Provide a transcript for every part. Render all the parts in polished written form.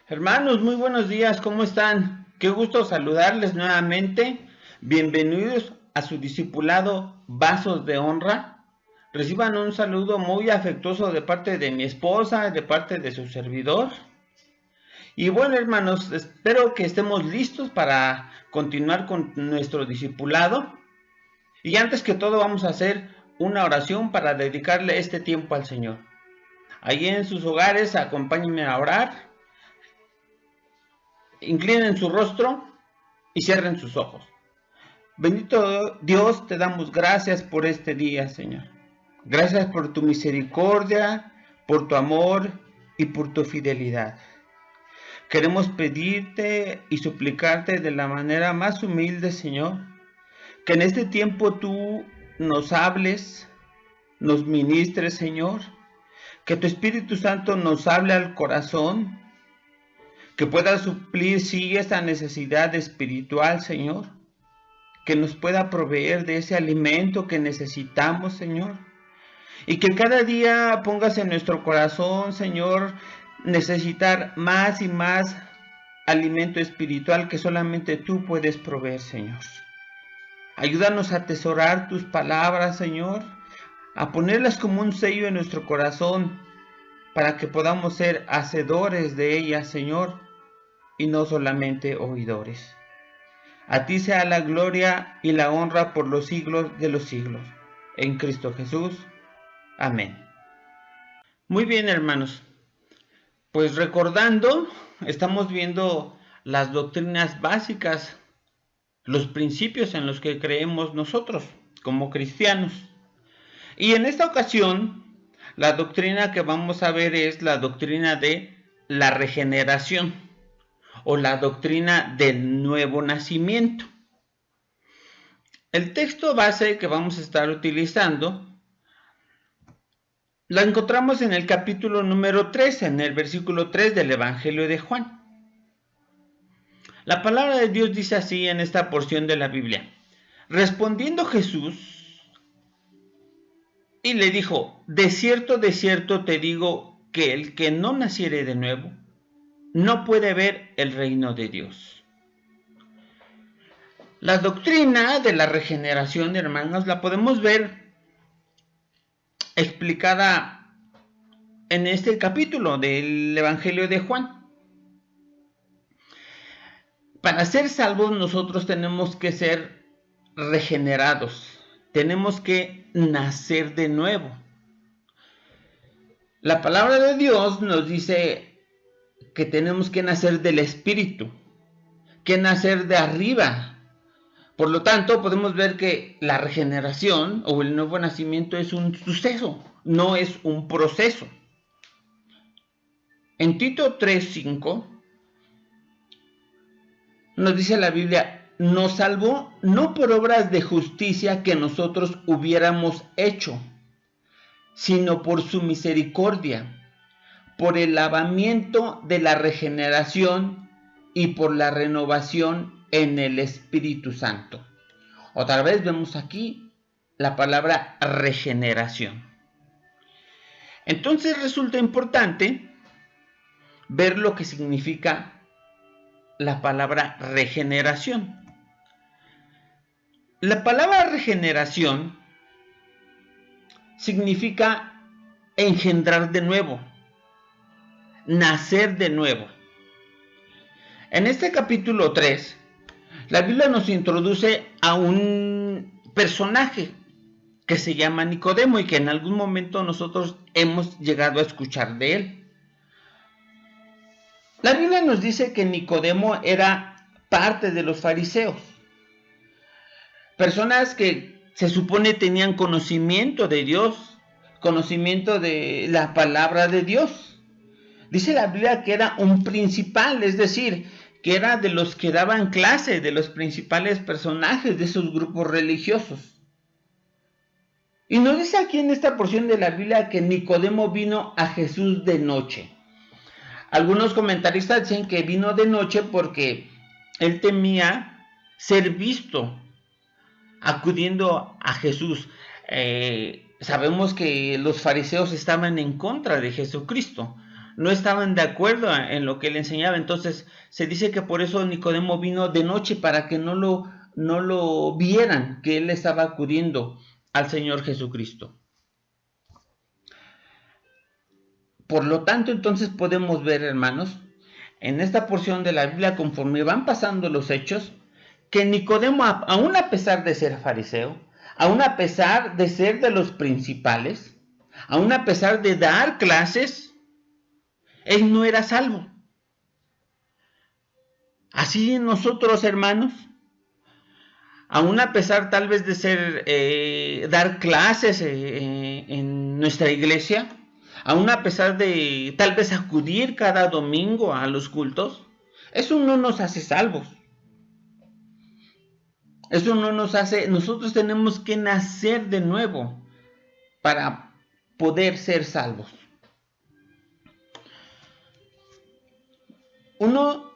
Hermanos, muy buenos días, ¿cómo están? Qué gusto saludarles nuevamente. Bienvenidos a su discipulado Vasos de Honra. Reciban un saludo muy afectuoso de parte de mi esposa, de parte de su servidor. Y bueno, hermanos, espero que estemos listos para continuar con nuestro discipulado. Y antes que todo vamos a hacer una oración para dedicarle este tiempo al Señor. Allí en sus hogares, acompáñenme a orar. Inclinen su rostro y cierren sus ojos. Bendito Dios, te damos gracias por este día, Señor. Gracias por tu misericordia, por tu amor y por tu fidelidad. Queremos pedirte y suplicarte de la manera más humilde, Señor, que en este tiempo tú nos hables, nos ministres, Señor, que tu Espíritu Santo nos hable al corazón, que pueda suplir, sí, esa necesidad espiritual, Señor, que nos pueda proveer de ese alimento que necesitamos, Señor, y que cada día pongas en nuestro corazón, Señor, necesitar más y más alimento espiritual que solamente tú puedes proveer, Señor. Ayúdanos a atesorar tus palabras, Señor, a ponerlas como un sello en nuestro corazón, para que podamos ser hacedores de ellas, Señor, y no solamente oidores. A ti sea la gloria y la honra por los siglos de los siglos. En Cristo Jesús. Amén. Muy bien, hermanos. Pues recordando, estamos viendo las doctrinas básicas, los principios en los que creemos nosotros como cristianos. Y en esta ocasión, la doctrina que vamos a ver es la doctrina de la regeneración o la doctrina del nuevo nacimiento. El texto base que vamos a estar utilizando la encontramos en el capítulo número 3, en el versículo 3 del Evangelio de Juan. La palabra de Dios dice así en esta porción de la Biblia: respondiendo Jesús y le dijo, de cierto te digo que el que no naciere de nuevo no puede ver el reino de Dios. La doctrina de la regeneración, hermanos, la podemos ver explicada en este capítulo del Evangelio de Juan. Para ser salvos nosotros tenemos que ser regenerados, tenemos que nacer de nuevo. La palabra de Dios nos dice que tenemos que nacer del Espíritu, que nacer de arriba. Por lo tanto, podemos ver que la regeneración o el nuevo nacimiento es un suceso, no es un proceso. En Tito 3:5 nos dice la Biblia, nos salvó no por obras de justicia que nosotros hubiéramos hecho, sino por su misericordia, por el lavamiento de la regeneración y por la renovación en el Espíritu Santo. Otra vez vemos aquí la palabra regeneración. Entonces resulta importante ver lo que significa la palabra regeneración. La palabra regeneración significa engendrar de nuevo, nacer de nuevo. En este capítulo 3, la Biblia nos introduce a un personaje que se llama Nicodemo y que en algún momento nosotros hemos llegado a escuchar de él. La Biblia nos dice que Nicodemo era parte de los fariseos, personas que se supone tenían conocimiento de Dios, conocimiento de la palabra de Dios. Dice la Biblia que era un principal, es decir, que era de los que daban clase, de los principales personajes de esos grupos religiosos. Y nos dice aquí en esta porción de la Biblia que Nicodemo vino a Jesús de noche. Algunos comentaristas dicen que vino de noche porque él temía ser visto acudiendo a Jesús. Sabemos que los fariseos estaban en contra de Jesucristo. no estaban de acuerdo en lo que él enseñaba. Entonces se dice que por eso Nicodemo vino de noche, para que no lo vieran, que él estaba acudiendo al Señor Jesucristo. Por lo tanto, entonces podemos ver, hermanos, en esta porción de la Biblia, conforme van pasando los hechos, que Nicodemo, aún a pesar de ser fariseo, aún a pesar de ser de los principales, aún a pesar de dar clases, él no era salvo. Así nosotros, hermanos, aún a pesar tal vez de ser, dar clases en nuestra iglesia, aún a pesar de tal vez acudir cada domingo a los cultos, eso no nos hace salvos. Eso no nos hace, nosotros tenemos que nacer de nuevo para poder ser salvos. Uno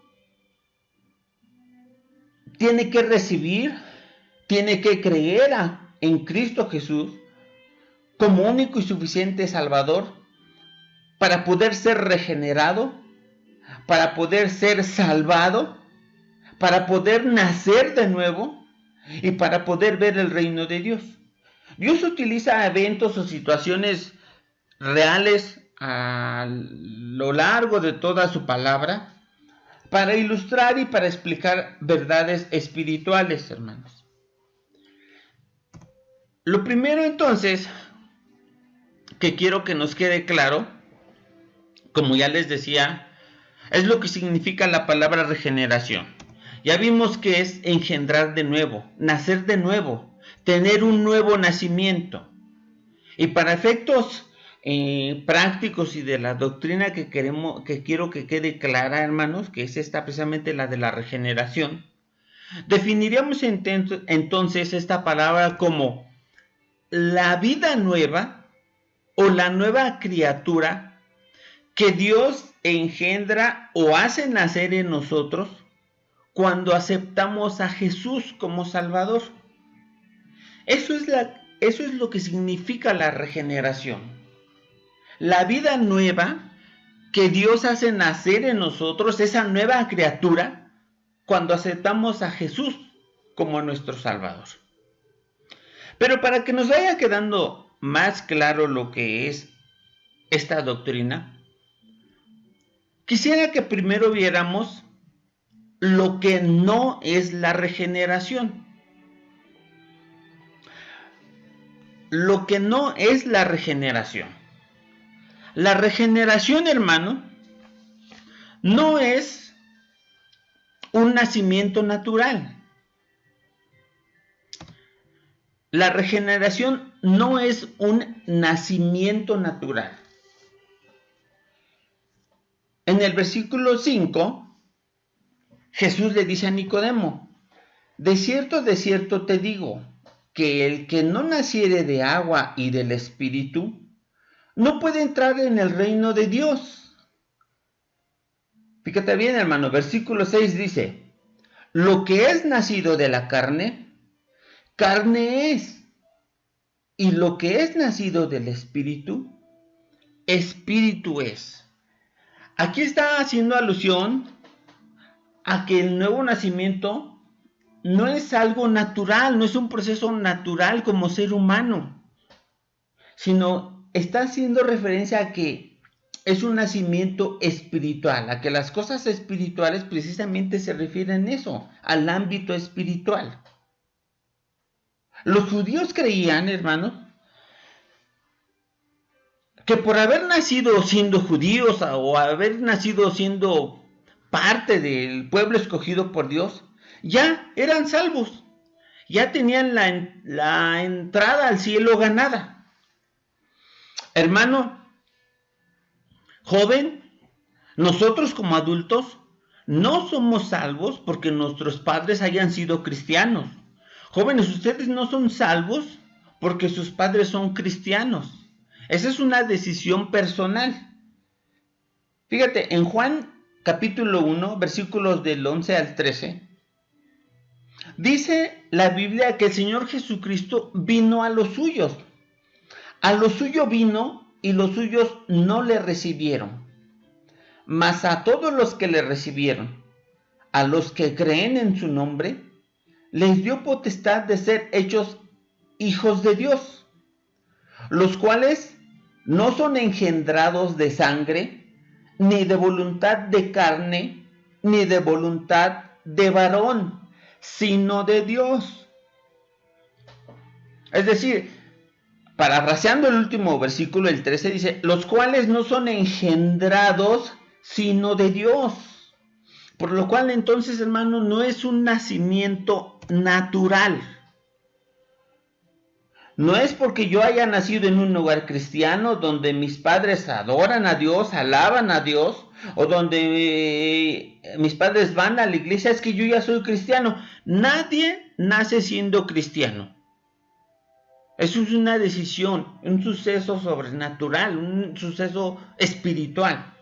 tiene que recibir, tiene que creer en Cristo Jesús como único y suficiente Salvador para poder ser regenerado, para poder ser salvado, para poder nacer de nuevo y para poder ver el reino de Dios. Dios utiliza eventos o situaciones reales a lo largo de toda su palabra para ilustrar y para explicar verdades espirituales, hermanos. Lo primero entonces que quiero que nos quede claro, como ya les decía, es lo que significa la palabra regeneración. Ya vimos que es engendrar de nuevo, nacer de nuevo, tener un nuevo nacimiento. Y para efectos prácticos y de la doctrina que quiero que quede clara, hermanos, que es esta precisamente la de la regeneración, definiríamos entonces esta palabra como la vida nueva o la nueva criatura que Dios engendra o hace nacer en nosotros cuando aceptamos a Jesús como Salvador. Eso es lo que significa la regeneración. La vida nueva que Dios hace nacer en nosotros, esa nueva criatura, cuando aceptamos a Jesús como nuestro Salvador. Pero para que nos vaya quedando más claro lo que es esta doctrina, quisiera que primero viéramos lo que no es la regeneración. Lo que no es la regeneración. La regeneración, hermano, no es un nacimiento natural. La regeneración no es un nacimiento natural. En el versículo 5, Jesús le dice a Nicodemo: de cierto te digo, que el que no naciere de agua y del Espíritu, no puede entrar en el reino de Dios. Fíjate bien, hermano, versículo 6 dice: lo que es nacido de la carne, carne es, y lo que es nacido del Espíritu, Espíritu es. Aquí está haciendo alusión a que el nuevo nacimiento no es algo natural, no es un proceso natural como ser humano, sino está haciendo referencia a que es un nacimiento espiritual, a que las cosas espirituales precisamente se refieren a eso, al ámbito espiritual. Los judíos creían, hermanos, que por haber nacido siendo judíos o haber nacido siendo parte del pueblo escogido por Dios, ya eran salvos, ya tenían la entrada al cielo ganada. Hermano, joven, nosotros como adultos no somos salvos porque nuestros padres hayan sido cristianos. Jóvenes, ustedes no son salvos porque sus padres son cristianos. Esa es una decisión personal. Fíjate, en Juan capítulo 1, versículos del 11 al 13, dice la Biblia que el Señor Jesucristo vino a los suyos. A lo suyo vino y los suyos no le recibieron. Mas a todos los que le recibieron, a los que creen en su nombre, les dio potestad de ser hechos hijos de Dios, los cuales no son engendrados de sangre, ni de voluntad de carne, ni de voluntad de varón, sino de Dios. Es decir, parafraseando el último versículo, el 13, dice, los cuales no son engendrados, sino de Dios. Por lo cual, entonces, hermano, no es un nacimiento natural. No es porque yo haya nacido en un hogar cristiano donde mis padres adoran a Dios, alaban a Dios, o donde mis padres van a la iglesia, es que yo ya soy cristiano. Nadie nace siendo cristiano. Eso es una decisión, un suceso sobrenatural, un suceso espiritual.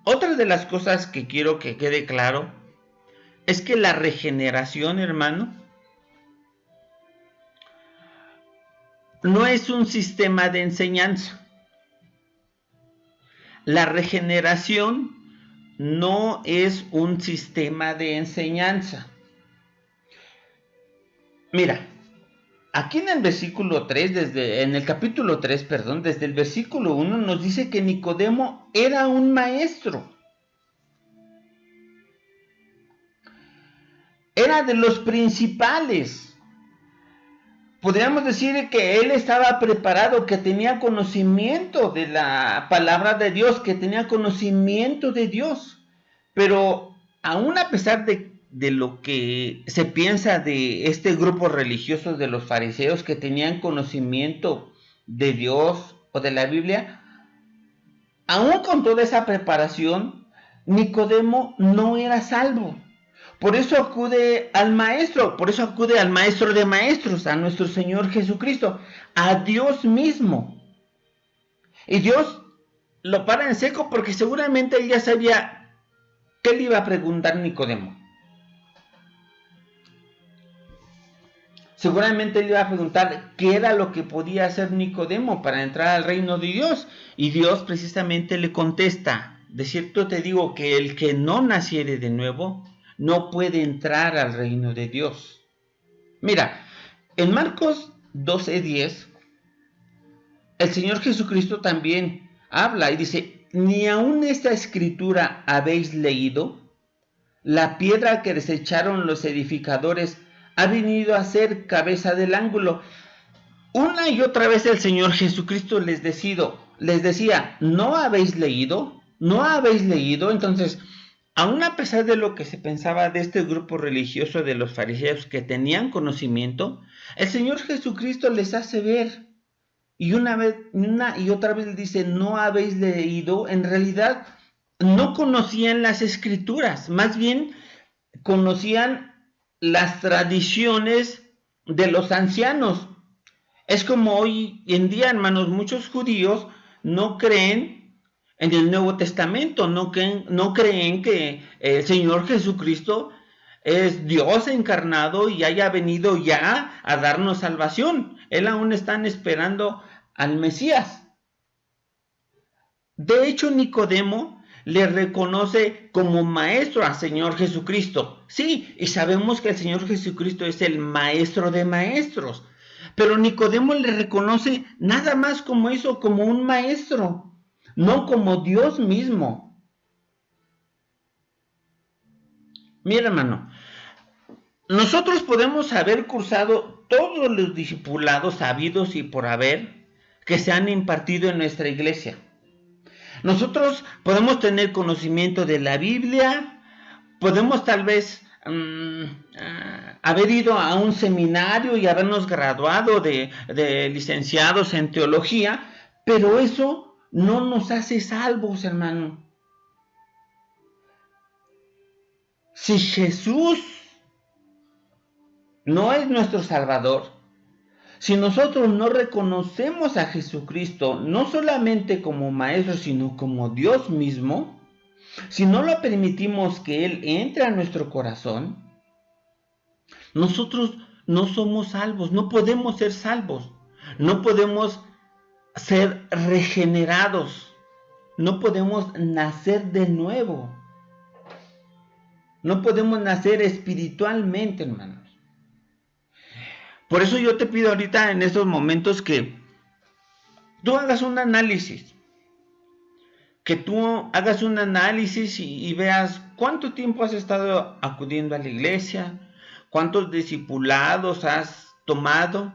Otra de las cosas que quiero que quede claro es que la regeneración, hermano, no es un sistema de enseñanza. La regeneración no es un sistema de enseñanza. Mira, aquí en el versículo 3, en el capítulo 3, desde el versículo 1 nos dice que Nicodemo era un maestro. Era de los principales. Podríamos decir que él estaba preparado, que tenía conocimiento de la palabra de Dios, que tenía conocimiento de Dios. Pero aún a pesar de lo que se piensa de este grupo religioso de los fariseos que tenían conocimiento de Dios o de la Biblia, aún con toda esa preparación, Nicodemo no era salvo. Por eso acude al maestro de maestros, a nuestro Señor Jesucristo, a Dios mismo. Y Dios lo para en seco porque seguramente él ya sabía qué le iba a preguntar Nicodemo. Seguramente él iba a preguntar qué era lo que podía hacer Nicodemo para entrar al reino de Dios. Y Dios precisamente le contesta, de cierto te digo que el que no naciere de nuevo no puede entrar al reino de Dios. Mira, en Marcos 12:10, el Señor Jesucristo también habla y dice, ¿ni aún esta escritura habéis leído? La piedra que desecharon los edificadores ha venido a ser cabeza del ángulo. Una y otra vez el Señor Jesucristo les decía, ¿no habéis leído? ¿No habéis leído? Entonces, aún a pesar de lo que se pensaba de este grupo religioso de los fariseos que tenían conocimiento, el Señor Jesucristo les hace ver, y una y otra vez les dice, ¿no habéis leído? En realidad, no conocían las escrituras, más bien conocían las tradiciones de los ancianos. Es como hoy en día, hermanos, muchos judíos no creen en el Nuevo Testamento, no creen que el Señor Jesucristo es Dios encarnado y haya venido ya a darnos salvación. Él aún están esperando al Mesías. De hecho, Nicodemo le reconoce como maestro al Señor Jesucristo. Sí, y sabemos que el Señor Jesucristo es el maestro de maestros. Pero Nicodemo le reconoce nada más como eso, como un maestro, no como Dios mismo. Mira, hermano, nosotros podemos haber cursado todos los discipulados habidos y por haber que se han impartido en nuestra iglesia. Nosotros podemos tener conocimiento de la Biblia, podemos tal vez haber ido a un seminario y habernos graduado de licenciados en teología, pero eso no nos hace salvos, hermano. Si Jesús no es nuestro Salvador, si nosotros no reconocemos a Jesucristo no solamente como maestro, sino como Dios mismo, si no lo permitimos que Él entre a nuestro corazón, nosotros no somos salvos, no podemos ser salvos, no podemos ser regenerados. no podemos nacer de nuevo. No podemos nacer espiritualmente, hermanos. Por eso yo te pido ahorita en estos momentos que tú hagas un análisis. Que tú hagas un análisis y veas cuánto tiempo has estado acudiendo a la iglesia, cuántos discipulados has tomado,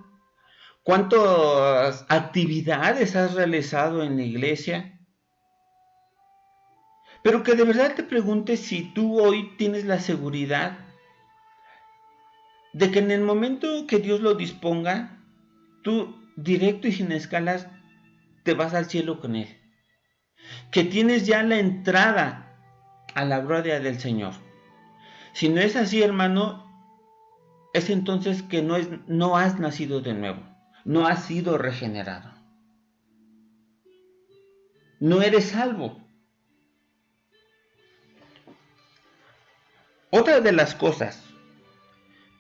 cuántas actividades has realizado en la iglesia. Pero que de verdad te preguntes si tú hoy tienes la seguridad de que en el momento que Dios lo disponga, tú directo y sin escalas te vas al cielo con Él. Que tienes ya la entrada a la gloria del Señor. Si no es así, hermano, es entonces que no has nacido de nuevo, no has sido regenerado. No eres salvo. Otra de las cosas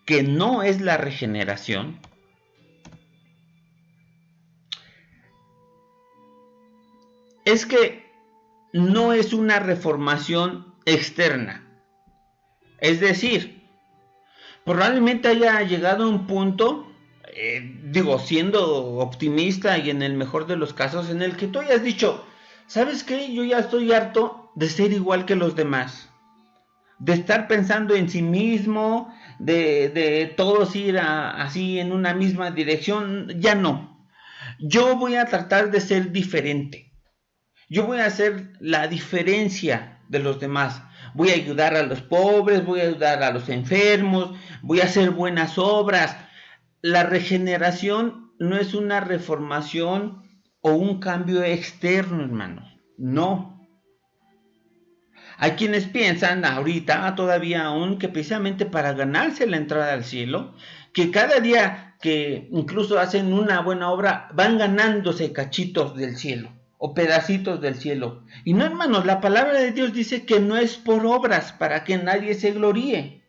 que no es la regeneración es que no es una reformación externa. Es decir, probablemente haya llegado a un punto, siendo optimista y en el mejor de los casos, en el que tú hayas dicho, ¿sabes qué? Yo ya estoy harto de ser igual que los demás. De estar pensando en sí mismo, de todos ir así en una misma dirección. Ya no. Yo voy a tratar de ser diferente. Yo voy a hacer la diferencia de los demás. Voy a ayudar a los pobres, voy a ayudar a los enfermos, voy a hacer buenas obras. La regeneración no es una reformación o un cambio externo, hermanos. No. Hay quienes piensan ahorita, todavía aún, que precisamente para ganarse la entrada al cielo, que cada día que incluso hacen una buena obra, van ganándose cachitos del cielo o pedacitos del cielo. Y no, hermanos, la palabra de Dios dice que no es por obras para que nadie se gloríe.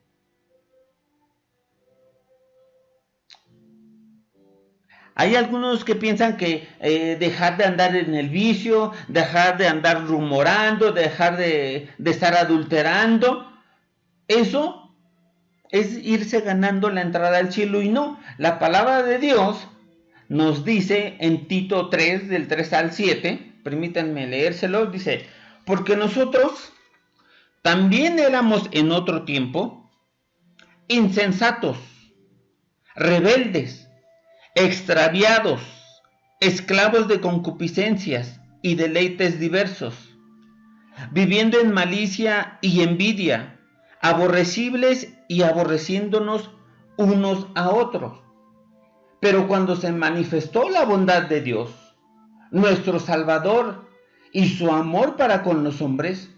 Hay algunos que piensan que dejar de andar en el vicio, dejar de andar rumorando, dejar de estar adulterando, eso es irse ganando la entrada al cielo. Y no, la palabra de Dios nos dice en Tito 3, del 3 al 7, permítanme leérselo, dice, porque nosotros también éramos en otro tiempo insensatos, rebeldes, extraviados, esclavos de concupiscencias y deleites diversos, viviendo en malicia y envidia, aborrecibles y aborreciéndonos unos a otros. Pero cuando se manifestó la bondad de Dios, nuestro Salvador, y su amor para con los hombres,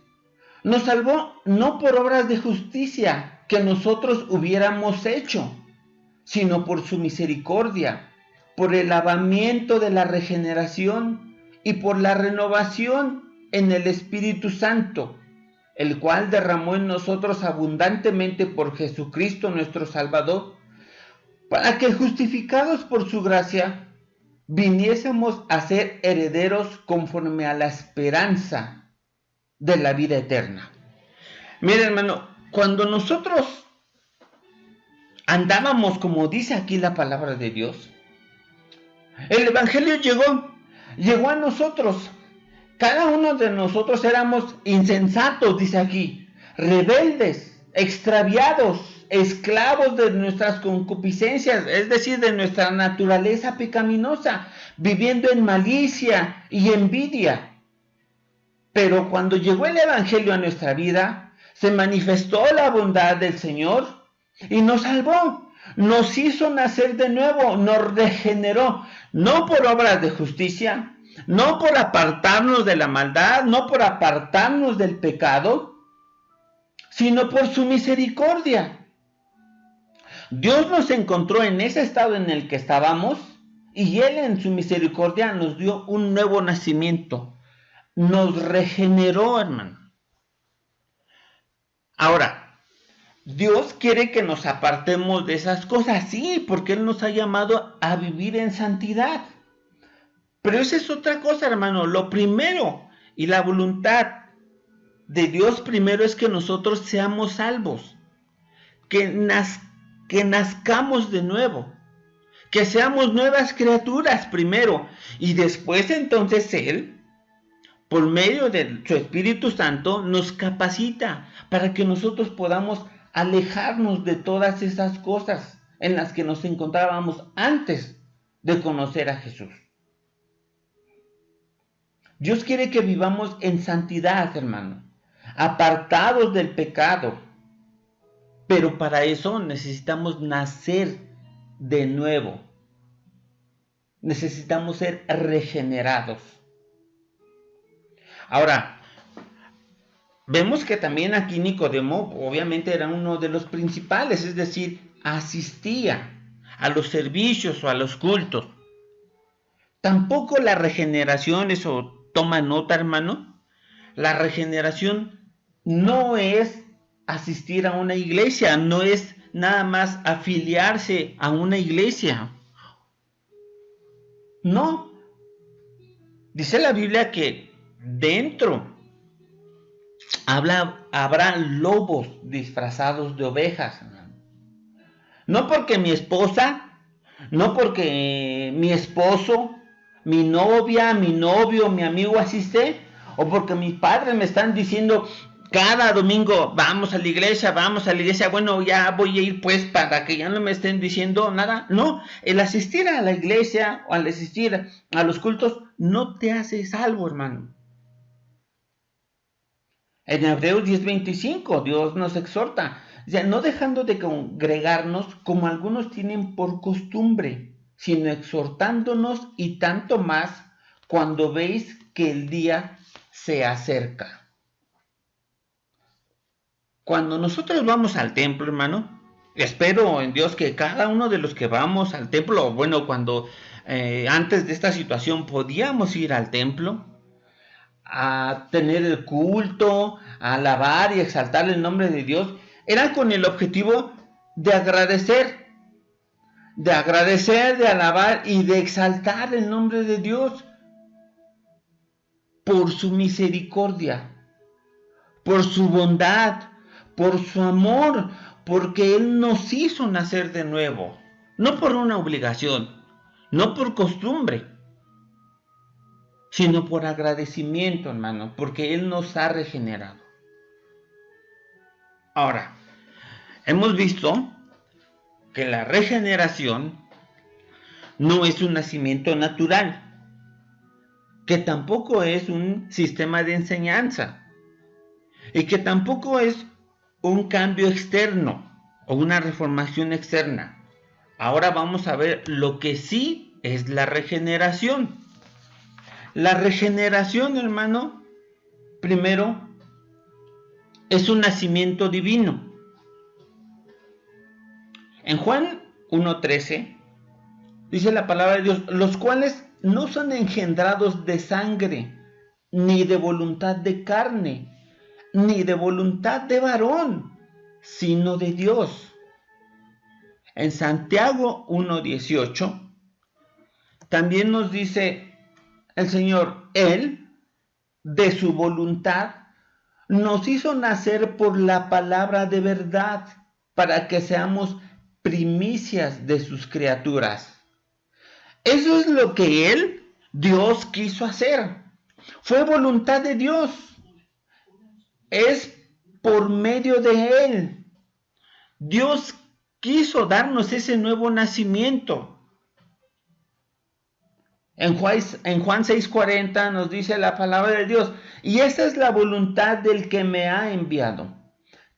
nos salvó no por obras de justicia que nosotros hubiéramos hecho, sino por su misericordia, por el lavamiento de la regeneración y por la renovación en el Espíritu Santo, el cual derramó en nosotros abundantemente por Jesucristo nuestro Salvador, para que justificados por su gracia, viniésemos a ser herederos conforme a la esperanza de la vida eterna. Mira, hermano, cuando nosotros andábamos como dice aquí la palabra de Dios, el Evangelio llegó a nosotros. Cada uno de nosotros éramos insensatos, dice aquí, rebeldes, extraviados, esclavos de nuestras concupiscencias, es decir, de nuestra naturaleza pecaminosa, viviendo en malicia y envidia. Pero cuando llegó el Evangelio a nuestra vida, se manifestó la bondad del Señor y nos salvó, nos hizo nacer de nuevo, nos regeneró, no por obras de justicia, no por apartarnos de la maldad, no por apartarnos del pecado, sino por su misericordia. Dios nos encontró en ese estado en el que estábamos y Él en su misericordia nos dio un nuevo nacimiento, nos regeneró, hermano. Ahora, Dios quiere que nos apartemos de esas cosas, sí, porque Él nos ha llamado a vivir en santidad. Pero esa es otra cosa, hermano. Lo primero Y la voluntad de Dios primero es que nosotros seamos salvos, que nazcamos de nuevo, que seamos nuevas criaturas primero, y después entonces Él, por medio de su Espíritu Santo, nos capacita para que nosotros podamos alejarnos de todas esas cosas en las que nos encontrábamos antes de conocer a Jesús. Dios quiere que vivamos en santidad, hermano, apartados del pecado. Pero para eso necesitamos nacer de nuevo. Necesitamos ser regenerados. Ahora, vemos que también aquí Nicodemo obviamente era uno de los principales, es decir, asistía a los servicios o a los cultos. Tampoco la regeneración, eso toma nota, hermano, la regeneración no es asistir a una iglesia, no es nada más afiliarse a una iglesia. No. Dice la Biblia que dentro habrá lobos disfrazados de ovejas. No porque mi esposa, no porque mi esposo, mi novia, mi novio, mi amigo asiste, o porque mis padres me están diciendo cada domingo vamos a la iglesia, bueno, ya voy a ir pues para que ya no me estén diciendo nada. No, el asistir a la iglesia o al asistir a los cultos no te hace salvo, hermano. En Hebreos 10:25 Dios nos exhorta, no dejando de congregarnos como algunos tienen por costumbre, sino exhortándonos, y tanto más cuando veis que el día se acerca. Cuando nosotros vamos al templo, hermano, espero en Dios que cada uno de los que vamos al templo, bueno, cuando antes de esta situación podíamos ir al templo a tener el culto, a alabar y exaltar el nombre de Dios, era con el objetivo de agradecer, de alabar y de exaltar el nombre de Dios por su misericordia, por su bondad, por su amor, porque Él nos hizo nacer de nuevo, no por una obligación, no por costumbre, sino por agradecimiento, hermano, porque Él nos ha regenerado. Ahora, hemos visto que la regeneración no es un nacimiento natural, que tampoco es un sistema de enseñanza, y que tampoco es un cambio externo o una reformación externa. Ahora vamos a ver lo que sí es la regeneración. La regeneración, hermano, primero, es un nacimiento divino. En Juan 1:13 dice la palabra de Dios, los cuales no son engendrados de sangre, ni de voluntad de carne, ni de voluntad de varón, sino de Dios. En Santiago 1:18 también nos dice el Señor, Él, de su voluntad, nos hizo nacer por la palabra de verdad, para que seamos primicias de sus criaturas. Eso es lo que Él, Dios, quiso hacer. Fue voluntad de Dios. Es por medio de Él. Dios quiso darnos ese nuevo nacimiento. En Juan 6:40 nos dice la palabra de Dios, y esa es la voluntad del que me ha enviado,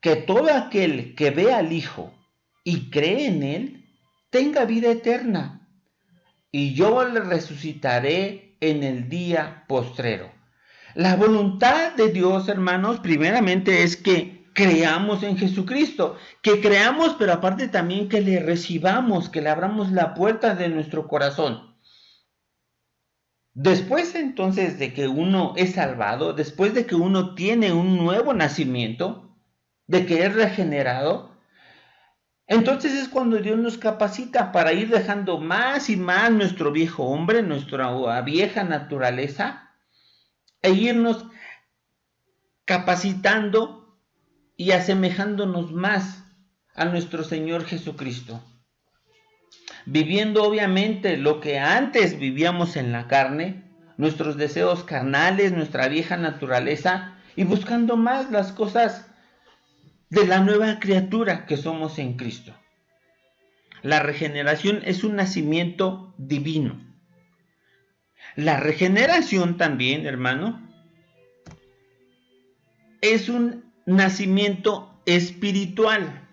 que todo aquel que ve al Hijo y cree en Él, tenga vida eterna, y yo le resucitaré en el día postrero. La voluntad de Dios, hermanos, primeramente es que creamos en Jesucristo, que creamos, pero aparte también que le recibamos, que le abramos la puerta de nuestro corazón. Después entonces de que uno es salvado, después de que uno tiene un nuevo nacimiento, de que es regenerado, entonces es cuando Dios nos capacita para ir dejando más y más nuestro viejo hombre, nuestra vieja naturaleza, e irnos capacitando y asemejándonos más a nuestro Señor Jesucristo. Viviendo obviamente lo que antes vivíamos en la carne, nuestros deseos carnales, nuestra vieja naturaleza, y buscando más las cosas de la nueva criatura que somos en Cristo. La regeneración es un nacimiento divino. La regeneración también, hermano, es un nacimiento espiritual.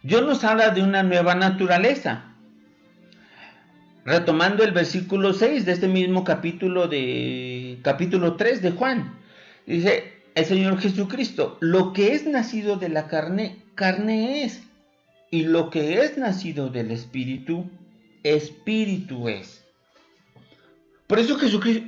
Dios nos habla de una nueva naturaleza. Retomando el versículo 6 de este mismo capítulo 3 de Juan. Dice el Señor Jesucristo, lo que es nacido de la carne, carne es. Y lo que es nacido del Espíritu, Espíritu es. Por eso Jesucristo,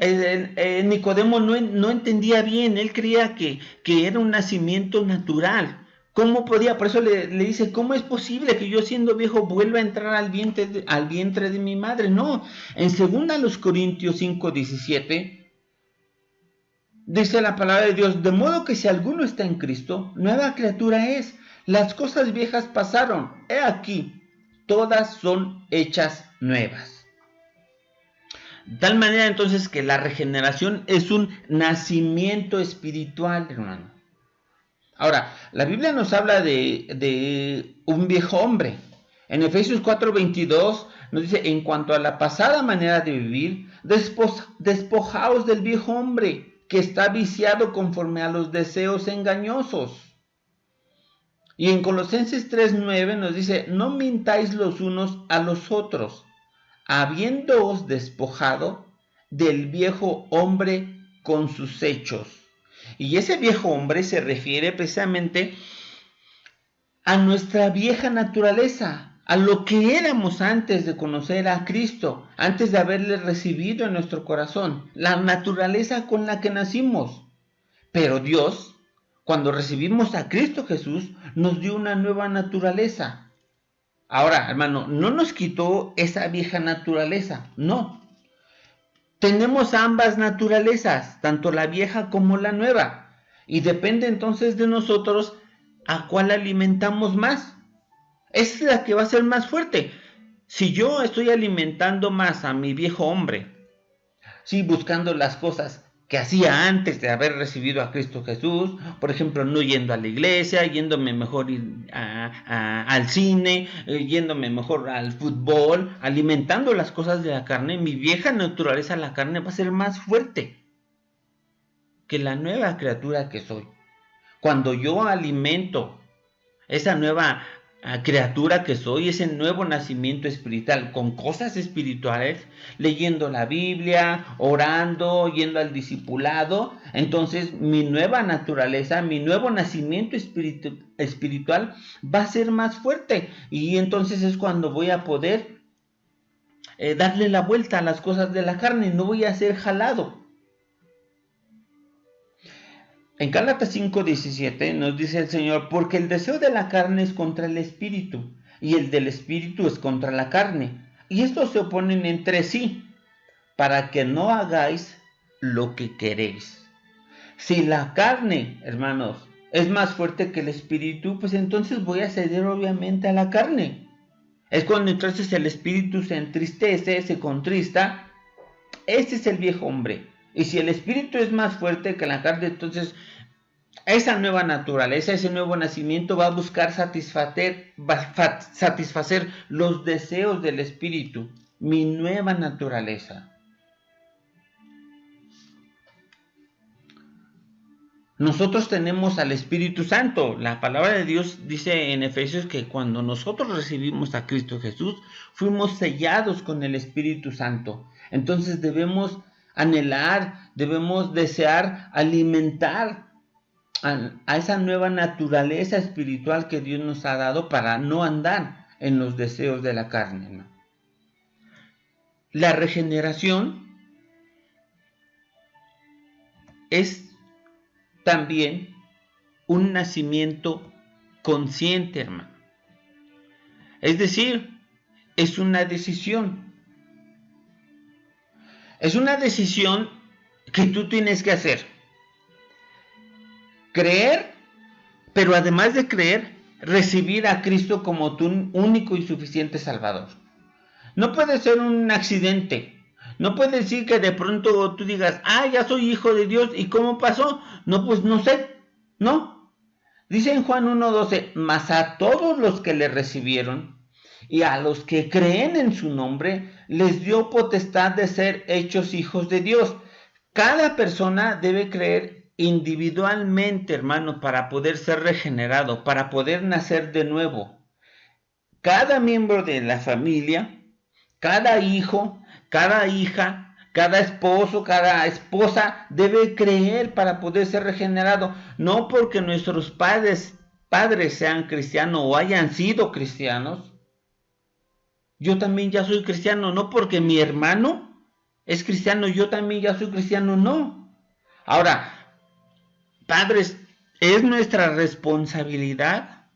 Nicodemo no entendía bien, él creía que era un nacimiento natural. ¿Cómo podía? Por eso le dice, ¿cómo es posible que yo siendo viejo vuelva a entrar al vientre de mi madre? No, en 2 Corintios 5:17 dice la palabra de Dios, de modo que si alguno está en Cristo, nueva criatura es. Las cosas viejas pasaron, he aquí, todas son hechas nuevas. De tal manera entonces que la regeneración es un nacimiento espiritual, hermano. Ahora, la Biblia nos habla de un viejo hombre. En Efesios 4:22 nos dice, en cuanto a la pasada manera de vivir, despojaos del viejo hombre que está viciado conforme a los deseos engañosos. Y en Colosenses 3:9 nos dice, no mintáis los unos a los otros, habiéndoos despojado del viejo hombre con sus hechos. Y ese viejo hombre se refiere precisamente a nuestra vieja naturaleza, a lo que éramos antes de conocer a Cristo, antes de haberle recibido en nuestro corazón, la naturaleza con la que nacimos. Pero Dios, cuando recibimos a Cristo Jesús, nos dio una nueva naturaleza. Ahora, hermano, no nos quitó esa vieja naturaleza, no. Tenemos ambas naturalezas, tanto la vieja como la nueva, y depende entonces de nosotros a cuál alimentamos más. Esa es la que va a ser más fuerte. Si yo estoy alimentando más a mi viejo hombre, sí, buscando las cosas que hacía antes de haber recibido a Cristo Jesús, por ejemplo, no yendo a la iglesia, yéndome mejor al cine, yéndome mejor al fútbol, alimentando las cosas de la carne, mi vieja naturaleza, la carne, va a ser más fuerte que la nueva criatura que soy. Cuando yo alimento esa nueva criatura que soy, ese nuevo nacimiento espiritual, con cosas espirituales, leyendo la Biblia, orando, yendo al discipulado, entonces mi nueva naturaleza, mi nuevo nacimiento espiritual va a ser más fuerte, y entonces es cuando voy a poder darle la vuelta a las cosas de la carne, no voy a ser jalado. En Gálatas 5:17 nos dice el Señor, porque el deseo de la carne es contra el espíritu, y el del espíritu es contra la carne, y estos se oponen entre sí, para que no hagáis lo que queréis. Si la carne, hermanos, es más fuerte que el espíritu, pues entonces voy a ceder obviamente a la carne. Es cuando entonces el espíritu se entristece, se contrista. Ese es el viejo hombre. Y si el espíritu es más fuerte que la carne, entonces esa nueva naturaleza, ese nuevo nacimiento va a buscar satisfacer los deseos del espíritu, mi nueva naturaleza. Nosotros tenemos al Espíritu Santo. La palabra de Dios dice en Efesios que cuando nosotros recibimos a Cristo Jesús, fuimos sellados con el Espíritu Santo. Entonces debemos anhelar, debemos desear alimentar a esa nueva naturaleza espiritual que Dios nos ha dado para no andar en los deseos de la carne, ¿no? La regeneración es también un nacimiento consciente, hermano. Es decir, es una decisión. Es una decisión que tú tienes que hacer? Creer, pero además de creer, recibir a Cristo como tu único y suficiente Salvador. No puede ser un accidente. No puede decir que de pronto tú digas, ya soy hijo de Dios. ¿Y cómo pasó? No, pues no sé. No. Dice en Juan 1:12, mas a todos los que le recibieron y a los que creen en su nombre, les dio potestad de ser hechos hijos de Dios. Cada persona debe creer individualmente, hermano, para poder ser regenerado, para poder nacer de nuevo. Cada miembro de la familia, cada hijo, cada hija, cada esposo, cada esposa debe creer para poder ser regenerado. No porque nuestros padres sean cristianos o hayan sido cristianos. Yo también ya soy cristiano. No porque mi hermano es cristiano, yo también ya soy cristiano. No. Ahora, padres, es nuestra responsabilidad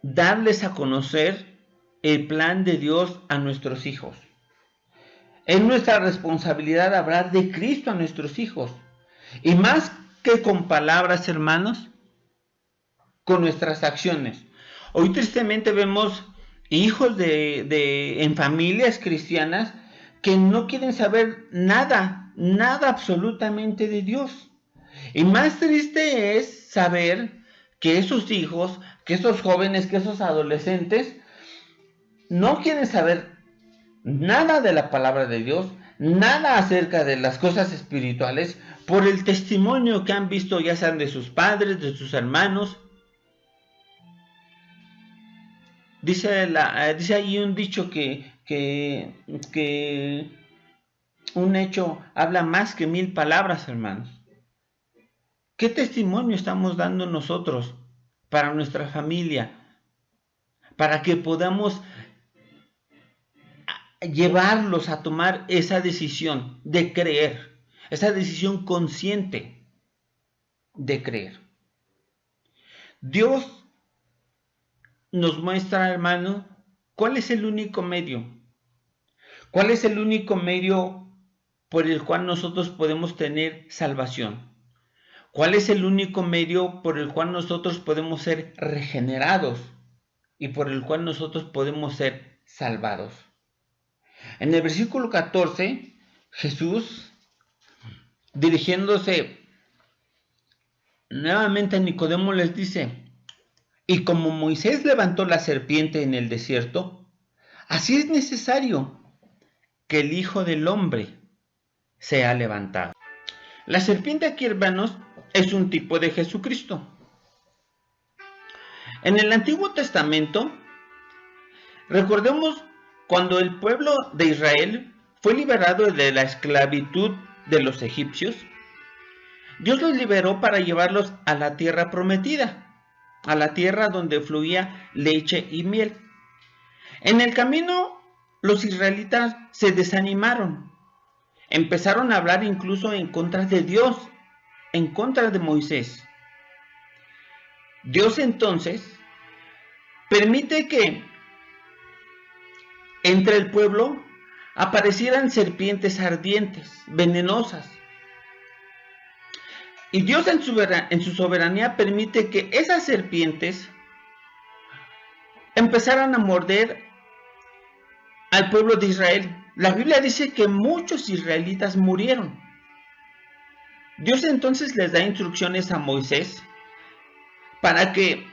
darles a conocer el plan de Dios a nuestros hijos. Es nuestra responsabilidad hablar de Cristo a nuestros hijos. Y más que con palabras, hermanos, con nuestras acciones. Hoy tristemente vemos hijos en familias cristianas que no quieren saber nada absolutamente de Dios. Y más triste es saber que esos hijos, que esos jóvenes, que esos adolescentes no quieren saber nada de la palabra de Dios, nada acerca de las cosas espirituales, por el testimonio que han visto, ya sean de sus padres, de sus hermanos. Dice ahí un dicho que un hecho habla más que 1000 palabras, hermanos. ¿Qué testimonio estamos dando nosotros para nuestra familia? Para que podamos llevarlos a tomar esa decisión de creer, esa decisión consciente de creer. Dios nos muestra, hermano, cuál es el único medio. ¿Cuál es el único medio por el cual nosotros podemos tener salvación? ¿Cuál es el único medio por el cual nosotros podemos ser regenerados y por el cual nosotros podemos ser salvados? En el versículo 14, Jesús, dirigiéndose nuevamente a Nicodemo, les dice, y como Moisés levantó la serpiente en el desierto, así es necesario que el Hijo del Hombre sea levantado. La serpiente aquí, hermanos, es un tipo de Jesucristo. En el Antiguo Testamento, recordemos cuando el pueblo de Israel fue liberado de la esclavitud de los egipcios, Dios los liberó para llevarlos a la tierra prometida, a la tierra donde fluía leche y miel. En el camino, los israelitas se desanimaron, empezaron a hablar incluso en contra de Dios, en contra de Moisés. Dios entonces permite que entre el pueblo aparecieran serpientes ardientes, venenosas. Y Dios en su soberanía permite que esas serpientes empezaran a morder al pueblo de Israel. La Biblia dice que muchos israelitas murieron. Dios entonces les da instrucciones a Moisés para que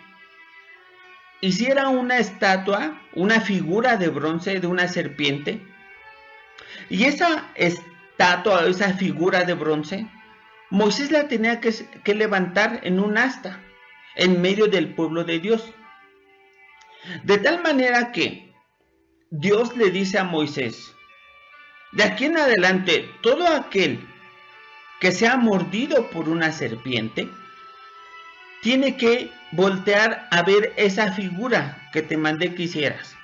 hiciera una estatua, una figura de bronce de una serpiente. Y esa estatua, esa figura de bronce, Moisés la tenía que levantar en un asta, en medio del pueblo de Dios. De tal manera que Dios le dice a Moisés, de aquí en adelante, todo aquel que sea mordido por una serpiente, tiene que voltear a ver esa figura que te mandé que hicieras.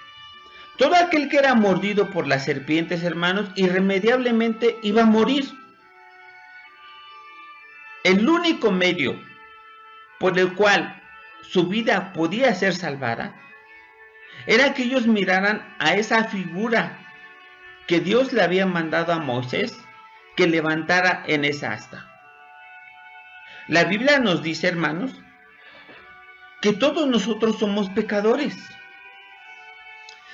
Todo aquel que era mordido por las serpientes, hermanos, irremediablemente iba a morir. El único medio por el cual su vida podía ser salvada era que ellos miraran a esa figura que Dios le había mandado a Moisés que levantara en esa asta. La Biblia nos dice, hermanos, que todos nosotros somos pecadores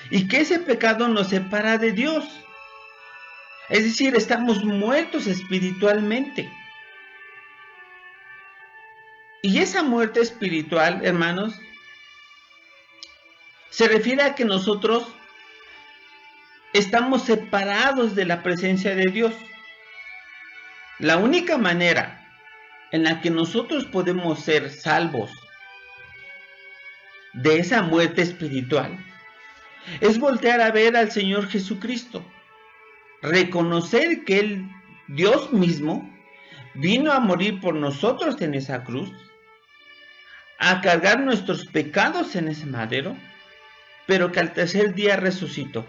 y que ese pecado nos separa de Dios. Es decir, estamos muertos espiritualmente. Y esa muerte espiritual, hermanos, se refiere a que nosotros estamos separados de la presencia de Dios. La única manera en la que nosotros podemos ser salvos de esa muerte espiritual es voltear a ver al Señor Jesucristo, reconocer que Él, Dios mismo, vino a morir por nosotros en esa cruz, a cargar nuestros pecados en ese madero, pero que al tercer día resucitó.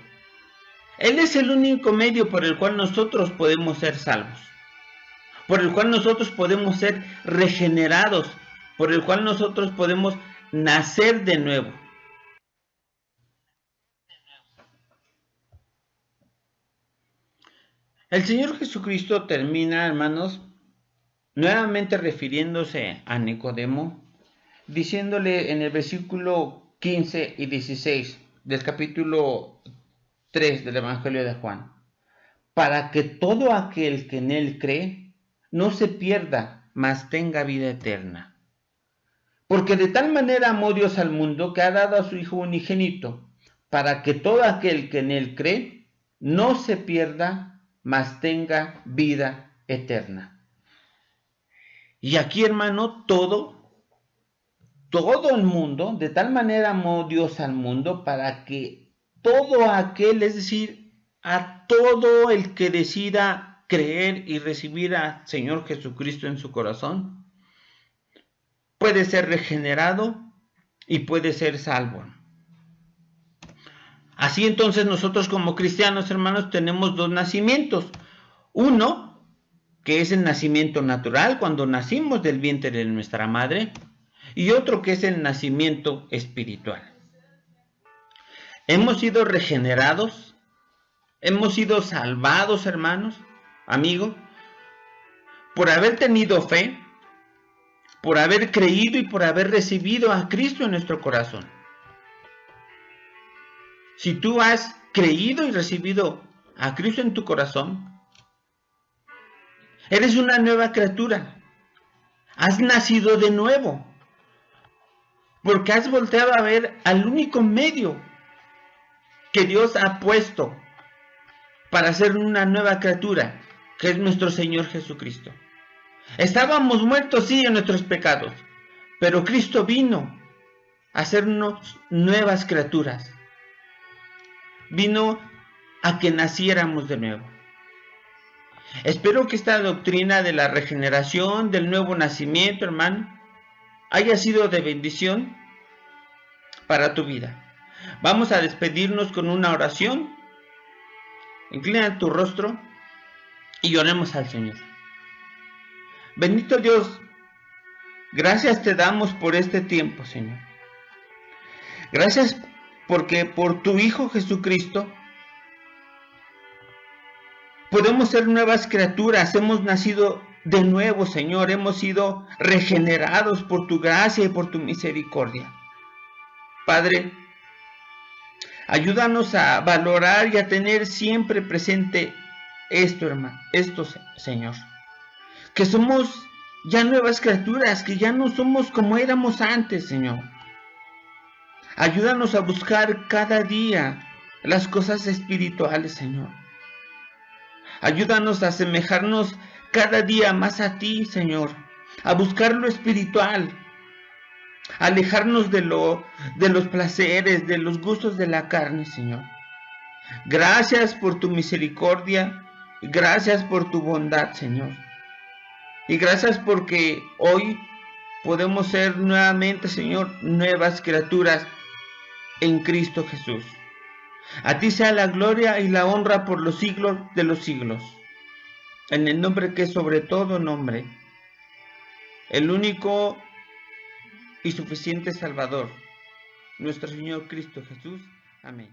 Él es el único medio por el cual nosotros podemos ser salvos, por el cual nosotros podemos ser regenerados, por el cual nosotros podemos nacer de nuevo. El Señor Jesucristo termina, hermanos, nuevamente refiriéndose a Nicodemo, diciéndole en el versículo 15 y 16 del capítulo 3 del Evangelio de Juan: para que todo aquel que en Él cree no se pierda, mas tenga vida eterna. Porque de tal manera amó Dios al mundo que ha dado a su Hijo unigénito, para que todo aquel que en Él cree no se pierda, mas tenga vida eterna. Y aquí, hermano, todo el mundo, de tal manera amó Dios al mundo, para que todo aquel, es decir, a todo el que decida creer y recibir al Señor Jesucristo en su corazón, puede ser regenerado y puede ser salvo. Así entonces nosotros como cristianos, hermanos, tenemos dos nacimientos. Uno, que es el nacimiento natural, cuando nacimos del vientre de nuestra madre, y otro que es el nacimiento espiritual. Hemos sido regenerados, hemos sido salvados, hermanos, amigos, por haber tenido fe, por haber creído y por haber recibido a Cristo en nuestro corazón. Si tú has creído y recibido a Cristo en tu corazón, eres una nueva criatura. Has nacido de nuevo, porque has volteado a ver al único medio que Dios ha puesto para ser una nueva criatura, que es nuestro Señor Jesucristo. Estábamos muertos, sí, en nuestros pecados, pero Cristo vino a hacernos nuevas criaturas. Vino a que naciéramos de nuevo. Espero que esta doctrina de la regeneración, del nuevo nacimiento, hermano, haya sido de bendición para tu vida. Vamos a despedirnos con una oración. Inclina tu rostro y oremos al Señor. Bendito Dios, gracias te damos por este tiempo, Señor. Gracias porque por tu Hijo Jesucristo podemos ser nuevas criaturas, hemos nacido de nuevo, Señor, hemos sido regenerados por tu gracia y por tu misericordia. Padre, ayúdanos a valorar y a tener siempre presente esto, hermano, esto, Señor, que somos ya nuevas criaturas, que ya no somos como éramos antes, Señor. Ayúdanos a buscar cada día las cosas espirituales, Señor. Ayúdanos a asemejarnos cada día más a ti, Señor, a buscar lo espiritual, a alejarnos de los placeres, de los gustos de la carne, Señor. Gracias por tu misericordia, gracias por tu bondad, Señor. Y gracias porque hoy podemos ser nuevamente, Señor, nuevas criaturas en Cristo Jesús. A ti sea la gloria y la honra por los siglos de los siglos. En el nombre que es sobre todo nombre, el único y suficiente Salvador, nuestro Señor Cristo Jesús. Amén.